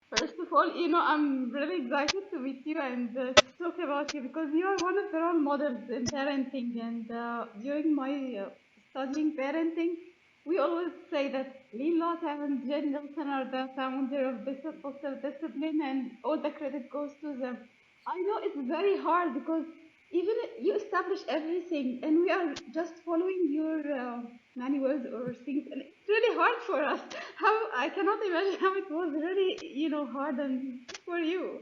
First of all, I'm really excited to meet you and to talk about you because you are one of the role models in parenting. And during my studying parenting, we always say that Lynn Lott and Jen Nelson are the founder of positive discipline, and all the credit goes to them. I know it's very hard because even you establish everything, and we are just following your manuals or things, and it's really hard for us. How I cannot imagine how it was really, hard and for you.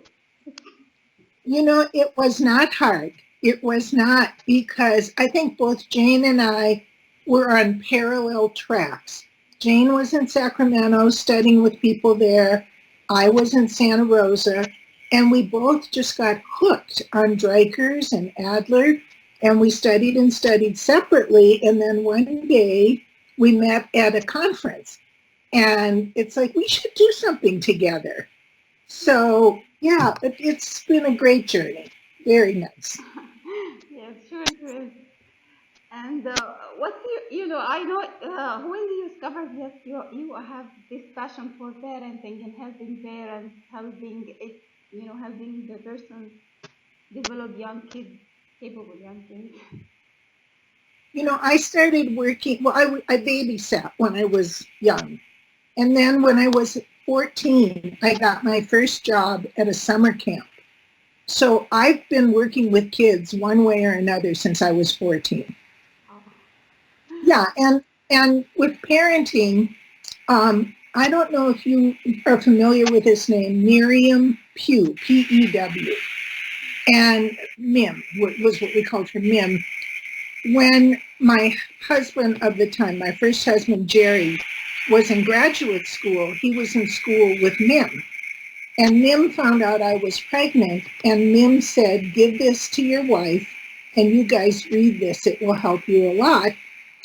It was not hard. It was not because I think both Jane and I were on parallel tracks. Jane was in Sacramento studying with people there. I was in Santa Rosa. And we both just got hooked on Dreikers and Adler. And we studied separately. And then one day we met at a conference. And it's like, we should do something together. So, yeah, it's been a great journey. Very nice. Yes, sure it is. And what I know when you discovered that you have this passion for parenting and helping parents, helping the person develop young kids, capable young kids. I started working, well, I babysat when I was young. And then when I was 14, I got my first job at a summer camp. So I've been working with kids one way or another since I was 14. Oh. Yeah, and with parenting, I don't know if you are familiar with this name, Miriam Pugh, P-E-W, and Mim was what we called her, Mim. When my husband of the time, my first husband, Jerry, was in graduate school, he was in school with Mim. And Mim found out I was pregnant, and Mim said, give this to your wife, and you guys read this. It will help you a lot.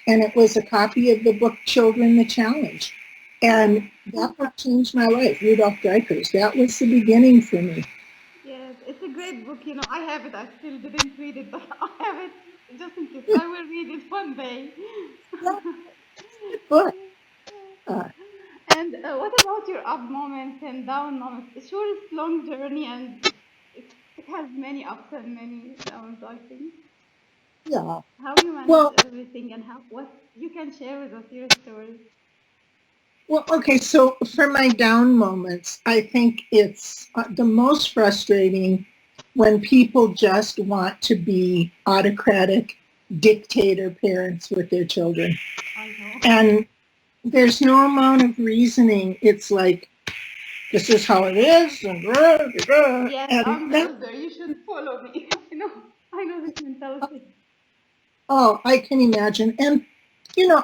And it was a copy of the book Children the Challenge. And that book changed my life, Rudolph Dreikers. That was the beginning for me. Yes, it's a great book. I have it. I still didn't read it, but I have it just in case. I will read it one day. Yeah, good book. Uh, And what about your up moments and down moments? Sure, it's long journey and it has many ups and many downs, I think. yeah. How you manage Well, everything and how what you can share with us your stories. okay. So for my down moments, I think it's the most frustrating when people just want to be autocratic dictator parents with their children. I know. And there's no amount of reasoning. It's like, this is how it is. Yes, And I'm the that, elder. You should follow me. I know this mentality. oh, I can imagine. And,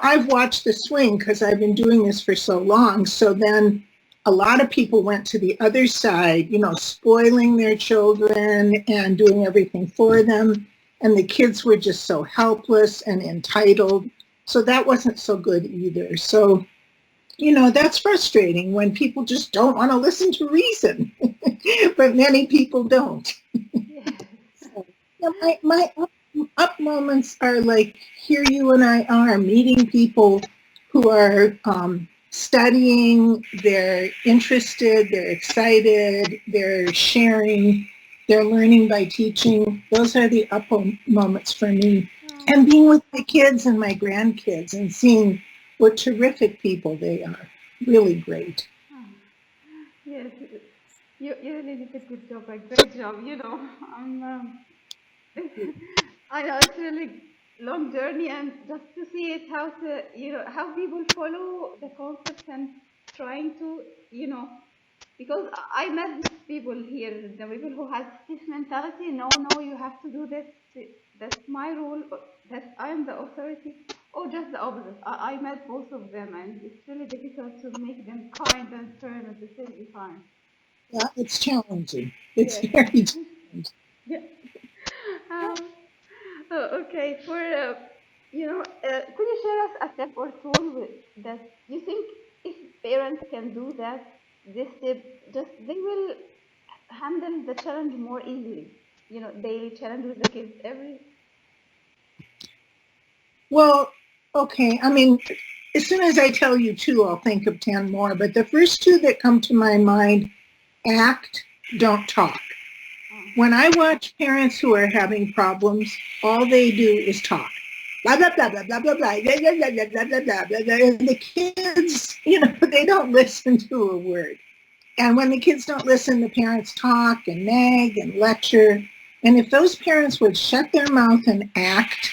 I've watched the swing because I've been doing this for so long. So then a lot of people went to the other side, spoiling their children and doing everything for them. And the kids were just so helpless and entitled. So that wasn't so good either. So, that's frustrating when people just don't want to listen to reason, but many people don't. Yes. So, yeah, my up moments are like here you and I are meeting people who are studying, they're interested, they're excited, they're sharing, they're learning by teaching. Those are the up moments for me. And Oh, being with my kids and my grandkids and seeing what terrific people they are. Really great. oh. Yes, you really did a good job, a great job. I'm I know it's really long journey, and just to see it how to how people follow the concepts and trying to because I met these people here, the people who has this mentality. No, no, you have to do this. That's my rule. That I am the authority. Or just the opposite. I met both of them, and it's really difficult to make them kind and firm at the same time. Yeah, it's challenging. It's Yes. very challenging. Yeah. Um, okay. Could you share us a step or two that you think if parents can do that, this step, just they will handle the challenge more easily. Daily challenge with the kids every. Well, okay. I mean, as soon as I tell you two, I'll think of 10 more. But the first two that come to my mind Act, don't talk. When I watch parents who are having problems, all they do is talk. Blah, blah, blah, blah, blah, blah, blah, blah, blah, blah, blah, blah, blah, blah, blah. And the kids, they don't listen to a word. And when the kids don't listen, the parents talk and nag and lecture. And if those parents would shut their mouth and act,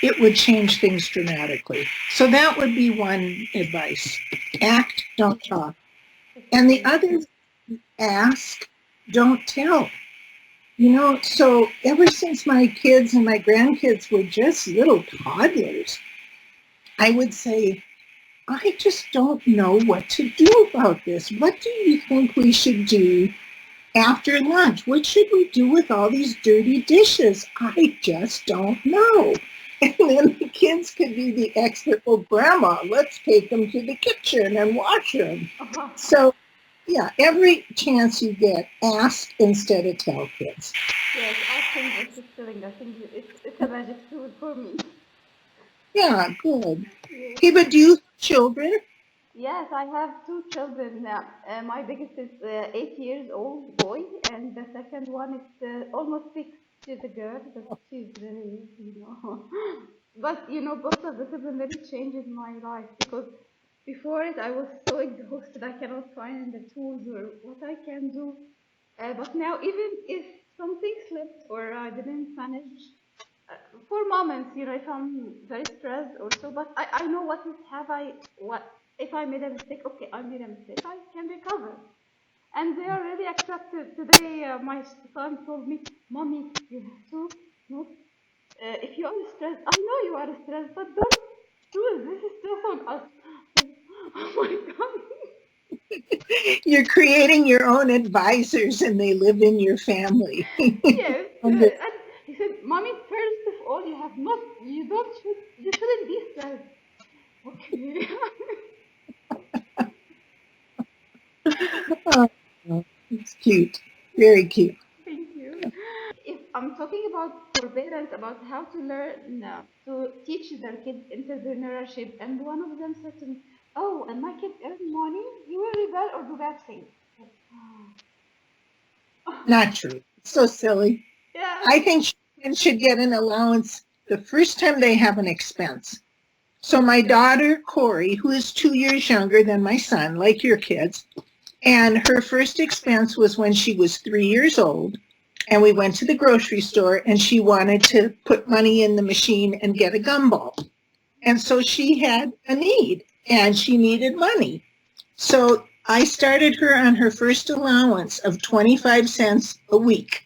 it would change things dramatically. So that would be one advice. Act, don't talk. And the other, ask, don't tell. So ever since my kids and my grandkids were just little toddlers, I would say, I just don't know what to do about this. What do you think we should do after lunch? What should we do with all these dirty dishes? I just don't know. And then the kids could be the expert. Well, Grandma, let's take them to the kitchen and wash them. So, yeah, every chance you get, ask instead of tell, kids. Yes, asking versus telling. I think it's a magic tool for me. Yeah, good. Yes. Heba, do you have children? Yes, I have two children now. My biggest is 8 years old boy, and the second one is almost 6. She's a girl, but she's very, But both of the disciplinary changes my life, because before it I was so exhausted I cannot find the tools or what I can do. But now, even if something slipped or I didn't manage, for moments, if I'm very stressed or so, but I know what if I made a mistake. Okay, I made a mistake. I can recover. And they are really accepted. Today, my son told me, Mommy, you have to, if you are stressed, I know you are stressed, but don't do this is stress on us. Oh my God. You're creating your own advisors and they live in your family. Yes. And he said, Mommy, first of all, you shouldn't be stressed. Okay. Oh, it's cute. Very cute. Thank you. If I'm talking about for parents about how to learn to teach their kids entrepreneurship, and one of them said to me, "Oh, and my kids earn money, you will rebel or do bad things." Not true. So silly. Yeah. I think children should get an allowance the first time they have an expense. So my daughter, Corey, who is 2 years younger than my son, like your kids, and her first expense was when she was 3 years old, and we went to the grocery store, and she wanted to put money in the machine and get a gumball. And so she had a need, and she needed money. So I started her on her first allowance of 25 cents a week.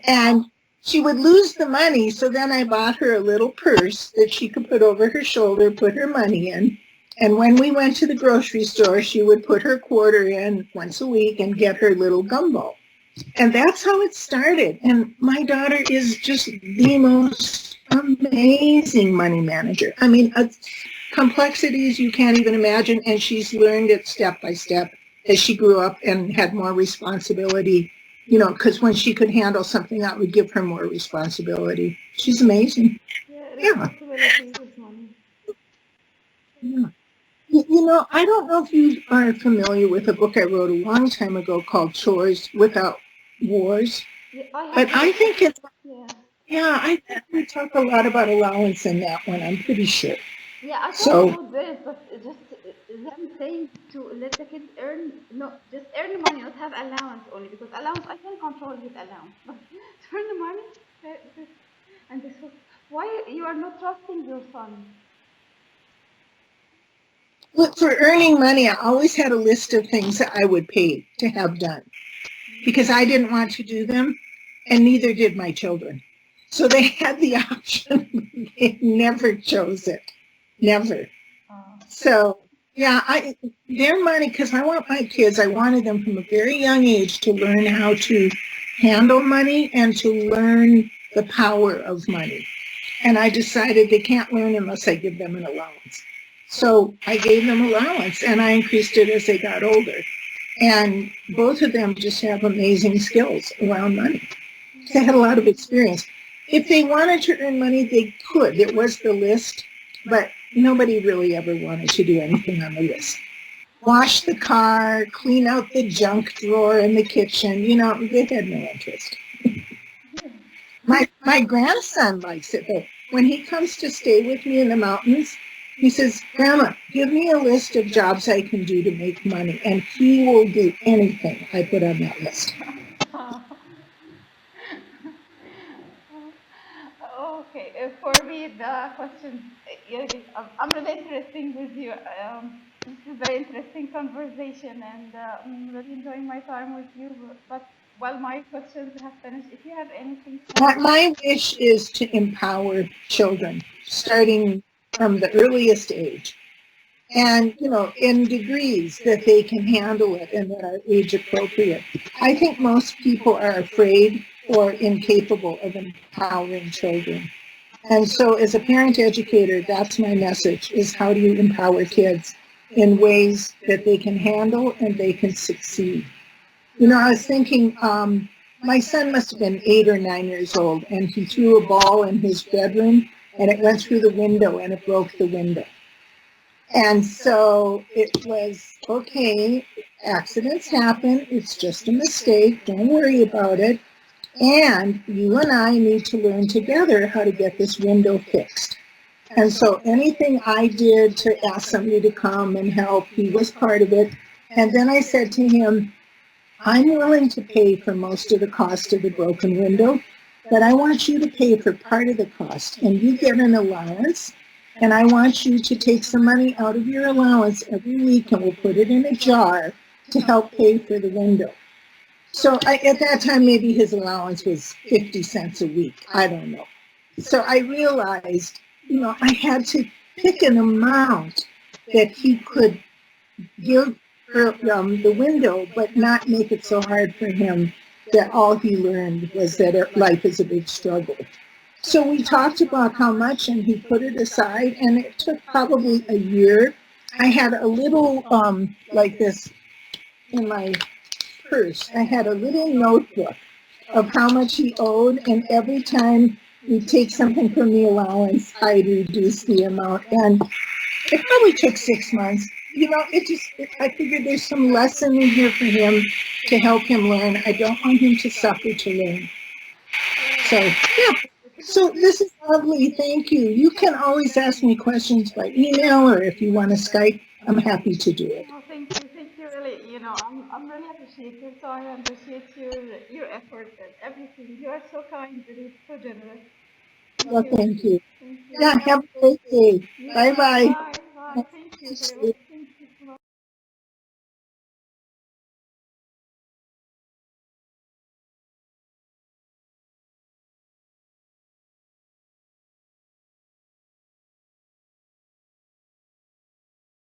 And she would lose the money, so then I bought her a little purse that she could put over her shoulder, put her money in. And when we went to the grocery store, she would put her quarter in once a week and get her little gumball. And that's how it started. And my daughter is just the most amazing money manager. I mean, complexities you can't even imagine. And she's learned it step by step as she grew up and had more responsibility, because when she could handle something, that would give her more responsibility. She's amazing. Yeah. Yeah. I don't know if you are familiar with a book I wrote a long time ago called Chores Without Wars. Yeah, but I think it's, I think we talk a lot about allowance in that one, I'm pretty sure. Yeah, I thought about this, but just them saying to let the kids just earn money, not have allowance only, because allowance, I can control with allowance, but to earn the money, and this was, why you are not trusting your son? Look, for earning money, I always had a list of things that I would pay to have done because I didn't want to do them, and neither did my children. So they had the option. They never chose it. Never. So, their money, because I want my kids, I wanted them from a very young age to learn how to handle money and to learn the power of money. And I decided they can't learn unless I give them an allowance. So I gave them allowance, and I increased it as they got older. And both of them just have amazing skills around money. They had a lot of experience. If they wanted to earn money, they could. It was the list, but nobody really ever wanted to do anything on the list. wash the car, clean out the junk drawer in the kitchen. You know, they had no interest. My grandson likes it, though. When he comes to stay with me in the mountains, he says, Grandma, give me a list of jobs I can do to make money. And he will do anything I put on that list. Okay, for me, the question, I'm really interesting with you. This is a very interesting conversation, and I'm really enjoying my time with you. But while my questions have finished, if you have anything to My wish is to empower children, starting from the earliest age. And, you know, in degrees that they can handle it and that are age appropriate. I think most people are afraid or incapable of empowering children. And so as a parent educator, that's my message, is how do you empower kids in ways that they can handle and they can succeed. You know, I was thinking, my son must have been 8 or 9 years old, and he threw a ball in his bedroom, and it went through the window, and it broke the window. And so it was, okay, accidents happen. It's just a mistake. Don't worry about it. And you and I need to learn together how to get this window fixed. And so anything I did to ask somebody to come and help, he was part of it. And then I said to him, I'm willing to pay for most of the cost of the broken window, but I want you to pay for part of the cost. And you get an allowance. And I want you to take some money out of your allowance every week, and we'll put it in a jar to help pay for the window. So at that time, maybe his allowance was 50 cents a week. I don't know. So I realized, you know, I had to pick an amount that he could give for the window, but not make it so hard for him that all he learned was that life is a big struggle. So we talked about how much, and he put it aside, and it took probably a year. I had a little, like this in my purse. I had a little notebook of how much he owed, and every time we'd take something from the allowance, I'd reduce the amount. And it probably took 6 months. You know, I figured there's some lesson in here for him to help him learn. I don't want him to suffer to learn. So, yeah. So this is lovely. Thank you. You can always ask me questions by email, or if you want to Skype, I'm happy to do it. Oh, thank you, really. You know, I'm really appreciative. So I appreciate your effort and everything. You are so kind, really, so generous. Well, thank you. Thank you. Yeah, have a great day. Bye-bye. Bye. Bye. Thank you.